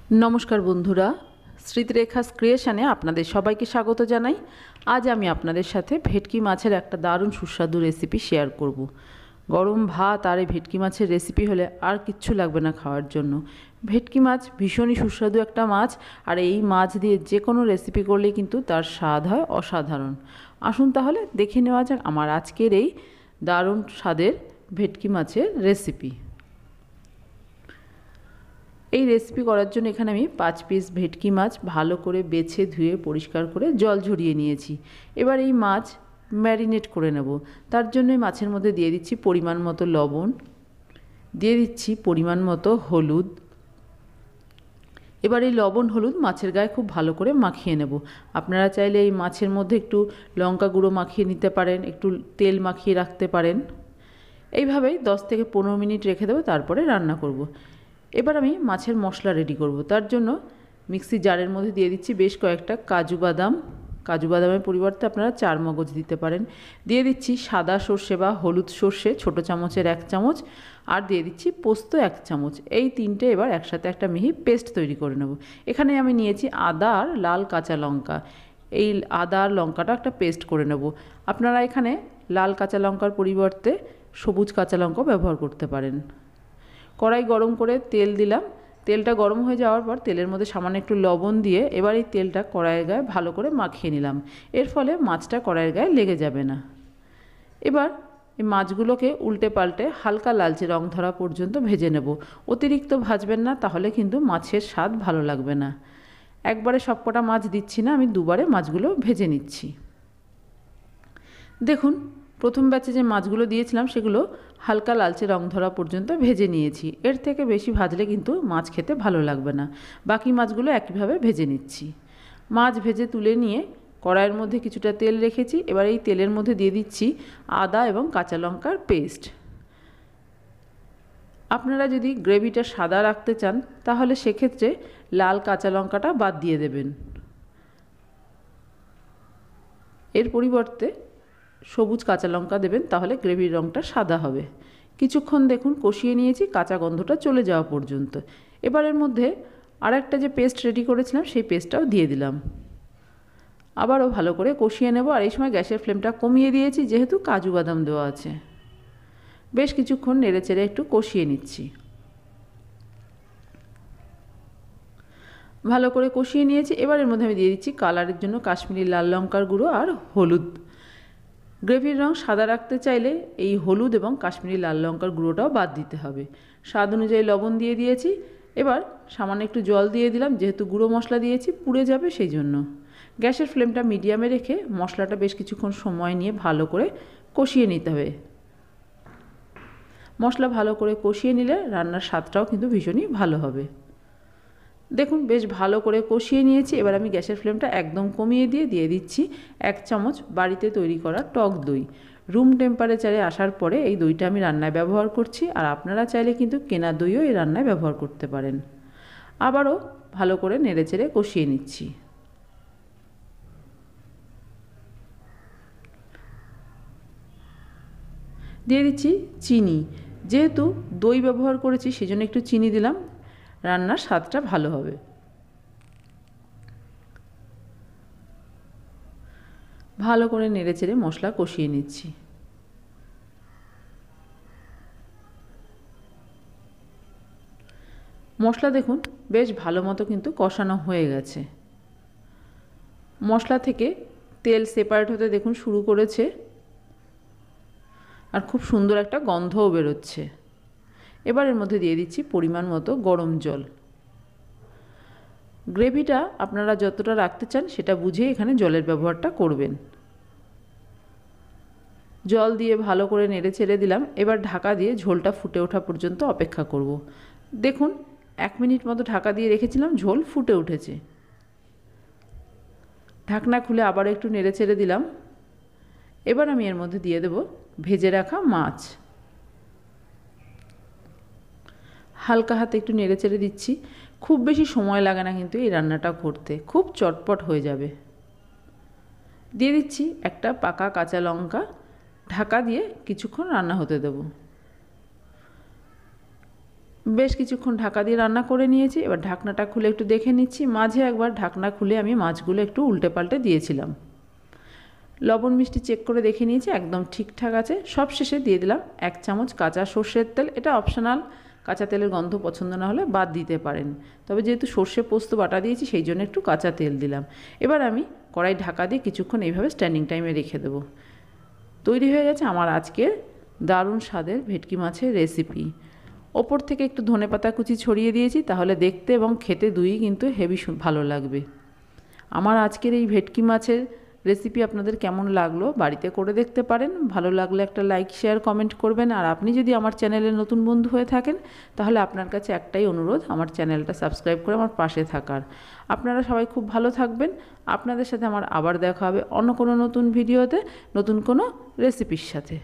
নমস্কার বন্ধুরা, স্মৃতিরেখাস ক্রিয়েশনে আপনাদের সবাইকে স্বাগত জানাই। আজ আমি আপনাদের সাথে ভেটকি মাছের একটা দারুণ সুস্বাদু রেসিপি শেয়ার করব। গরম ভাত আর এই ভেটকি মাছের রেসিপি হলে আর কিচ্ছু লাগবে না খাওয়ার জন্য। ভেটকি মাছ ভীষণই সুস্বাদু একটা মাছ, আর এই মাছ দিয়ে যে কোনো রেসিপি করলেই কিন্তু তার স্বাদ হয় অসাধারণ। আসুন তাহলে দেখে নেওয়া যাক আমার আজকের এই দারুণ স্বাদের ভেটকি মাছের রেসিপি। এই রেসিপি করার জন্য এখানে আমি 5 পিস ভেটকি মাছ ভালো করে বেছে ধুয়ে পরিষ্কার করে জল ঝরিয়ে নিয়েছি। এবার এই মাছ ম্যারিনেট করে নেব। তার জন্য মাছের মধ্যে দিয়ে দিচ্ছি পরিমাণ মতো লবণ, দিয়ে দিচ্ছি পরিমাণ মতো হলুদ। এবার এই লবণ হলুদ মাছের গায়ে খুব ভালো করে মাখিয়ে নেব। আপনারা চাইলে এই মাছের মধ্যে একটু লঙ্কা গুঁড়ো মাখিয়ে নিতে পারেন, একটু তেল মাখিয়ে রাখতে পারেন। এইভাবেই 10 থেকে 15 মিনিট রেখে দেবো, তারপরে রান্না করব। এবার আমি মাছের মশলা রেডি করব। তার জন্য মিক্সি জারের মধ্যে দিয়ে দিচ্ছি বেশ কয়েকটা কাজু বাদামের পরিবর্তে আপনারা 4 মগজ দিতে পারেন। দিয়ে দিচ্ছি সাদা সর্ষে বা হলুদ সর্ষে ছোটো চামচের 1 চামচ, আর দিয়ে দিচ্ছি পোস্ত 1 চামচ। এই তিনটে এবার একসাথে একটা মিহি পেস্ট তৈরি করে নেব। এখানে আমি নিয়েছি আদা আর লাল কাঁচা লঙ্কা। এই আদা আর লঙ্কাটা একটা পেস্ট করে নেব। আপনারা এখানে লাল কাঁচা লঙ্কার পরিবর্তে সবুজ কাঁচা লঙ্কাও ব্যবহার করতে পারেন। কড়াই গরম করে তেল দিলাম। তেলটা গরম হয়ে যাওয়ার পর তেলের মধ্যে সামান্য একটু লবণ দিয়ে এবার এই তেলটা কড়াইয়ের গায়ে ভালো করে মাখিয়ে নিলাম। এর ফলে মাছটা কড়াইয়ের গায়ে লেগে যাবে না। এবার এই মাছগুলোকে উল্টে পাল্টে হালকা লালচে রং ধরা পর্যন্ত ভেজে নেব। অতিরিক্ত ভাজবেন না, তাহলে কিন্তু মাছের স্বাদ ভালো লাগবে না। একবারে সবকটা মাছ দিচ্ছি না, আমি দুবারে মাছগুলো ভেজে নিচ্ছি। দেখুন, প্রথম ব্যাচে যে মাছগুলো দিয়েছিলাম সেগুলো হালকা লালচে রং ধরা পর্যন্ত ভেজে নিয়েছি। এর থেকে বেশি ভাজলে কিন্তু মাছ খেতে ভালো লাগবে না। বাকি মাছগুলো একইভাবে ভেজে নিচ্ছি। মাছ ভেজে তুলে নিয়ে কড়াইয়ের মধ্যে কিছুটা তেল রেখেছি। এবার এই তেলের মধ্যে দিয়ে দিচ্ছি আদা এবং কাঁচা লঙ্কার পেস্ট। আপনারা যদি গ্রেভিটা সাদা রাখতে চান তাহলে সেক্ষেত্রে লাল কাঁচা লঙ্কাটা বাদ দিয়ে দেবেন। এর পরিবর্তে সবুজ কাঁচা লঙ্কা দেবেন, তাহলে গ্রেভির রঙটা সাদা হবে। কিছুক্ষণ দেখুন কষিয়ে নিয়েছি কাঁচা গন্ধটা চলে যাওয়া পর্যন্ত। এবার এর মধ্যে আর একটা যে পেস্ট রেডি করেছিলাম সেই পেস্টটাও দিয়ে দিলাম। আবারও ভালো করে কষিয়ে নেব। আর এই সময় গ্যাসের ফ্লেমটা কমিয়ে দিয়েছি, যেহেতু কাজু বাদাম দেওয়া আছে। বেশ কিছুক্ষণ নেড়েচেড়ে একটু কষিয়ে নিচ্ছি। ভালো করে কষিয়ে নিয়েছি। এবার এর মধ্যে আমি দিয়ে দিচ্ছি কালারের জন্য কাশ্মীরি লাল লঙ্কার গুঁড়ো আর হলুদ। গ্রেভির রং সাদা রাখতে চাইলে এই হলুদ এবং কাশ্মীরি লাল লঙ্কার গুঁড়োটাও বাদ দিতে হবে। স্বাদ অনুযায়ী লবণ দিয়ে দিয়েছি। এবার সামান্য একটু জল দিয়ে দিলাম, যেহেতু গুঁড়ো মশলা দিয়েছি পুড়ে যাবে সেই জন্য। গ্যাসের ফ্লেমটা মিডিয়ামে রেখে মশলাটা বেশ কিছুক্ষণ সময় নিয়ে ভালো করে কষিয়ে নিতে হবে। মশলা ভালো করে কষিয়ে নিলে রান্নার স্বাদটাও কিন্তু ভীষণই ভালো হবে। দেখুন, বেশ ভালো করে কষিয়ে নিয়েছি। এবার আমি গ্যাসের ফ্লেমটা একদম কমিয়ে দিয়ে দিচ্ছি 1 চামচ বাড়িতে তৈরি করা টক দই। রুম টেম্পারেচারে আসার পরে এই দইটা আমি রান্নায় ব্যবহার করছি, আর আপনারা চাইলে কিন্তু কেনা দইও এই রান্নায় ব্যবহার করতে পারেন। আবারও ভালো করে নেড়েচেড়ে কষিয়ে নিচ্ছি। দিয়ে দিচ্ছি চিনি। যেহেতু দই ব্যবহার করেছি সেজন্য একটু চিনি দিলাম, রান্নার স্বাদটা ভালো হবে। ভালো করে নেড়েচেড়ে মশলা কষিয়ে নিচ্ছি। মশলা দেখুন বেশ ভালো মতো কিন্তু কষানো হয়ে গেছে। মশলা থেকে তেল সেপারেট হতে দেখুন শুরু করেছে, আর খুব সুন্দর একটা গন্ধও বেরোচ্ছে। এবার এর মধ্যে দিয়ে দিচ্ছি পরিমাণ মতো গরম জল। গ্রেভিটা আপনারা যতটা রাখতে চান সেটা বুঝে এখানে জলের ব্যবহারটা করবেন। জল দিয়ে ভালো করে নেড়ে ছেড়ে দিলাম। এবার ঢাকা দিয়ে ঝোলটা ফুটে ওঠা পর্যন্ত অপেক্ষা করব। দেখুন, 1 মিনিট মতো ঢাকা দিয়ে রেখেছিলাম, ঝোল ফুটে উঠেছে। ঢাকনা খুলে আবার একটু নেড়ে ছেড়ে দিলাম। এবার আমি এর মধ্যে দিয়ে দেব ভেজে রাখা মাছ। হালকা হাতে একটু নেড়ে চেড়ে দিচ্ছি। খুব বেশি সময় লাগে না কিন্তু এই রান্নাটা করতে, খুব চটপট হয়ে যাবে। দিয়ে দিচ্ছি একটা পাকা কাঁচা লঙ্কা। ঢাকা দিয়ে কিছুক্ষণ রান্না হতে দেব। বেশ কিছুক্ষণ ঢাকা দিয়ে রান্না করে নিয়েছি। এবার ঢাকনাটা খুলে একটু দেখে নিচ্ছি। মাঝে একবার ঢাকনা খুলে আমি মাছগুলো একটু উল্টে পাল্টে দিয়েছিলাম। লবণ মিষ্টি চেক করে দেখে নিয়েছি, একদম ঠিকঠাক আছে। সব শেষে দিয়ে দিলাম 1 চামচ কাঁচা সর্ষের তেল। এটা অপশনাল, কাঁচা তেলের গন্ধ পছন্দ না হলে বাদ দিতে পারেন। তবে যেহেতু সর্ষে পোস্ত বাটা দিয়েছি সেই জন্য একটু কাঁচা তেল দিলাম। এবার আমি কড়াই ঢাকা দিয়ে কিছুক্ষণ এইভাবে স্ট্যান্ডিং টাইমে রেখে দেবো। তৈরি হয়ে গেছে আমার আজকের দারুণ স্বাদের ভেটকি মাছের রেসিপি। ওপর থেকে একটু ধনেপাতা কুচি ছড়িয়ে দিয়েছি, তাহলে দেখতে এবং খেতে দুইই কিন্তু হেভি ভালো লাগবে। আমার আজকের এই ভেটকি মাছের রেসিপি আপনাদের কেমন লাগলো বাড়িতে করে দেখতে পারেন। ভালো লাগলে একটা লাইক শেয়ার কমেন্ট করবেন। আর আপনি যদি আমার চ্যানেলের নতুন বন্ধু হয়ে থাকেন তাহলে আপনার কাছে একটাই অনুরোধ, আমার চ্যানেলটা সাবস্ক্রাইব করে আমার পাশে থাকার। আপনারা সবাই খুব ভালো থাকবেন। আপনাদের সাথে আমার আবার দেখা হবে অন্য কোনো নতুন ভিডিওতে, নতুন কোনো রেসিপির সাথে।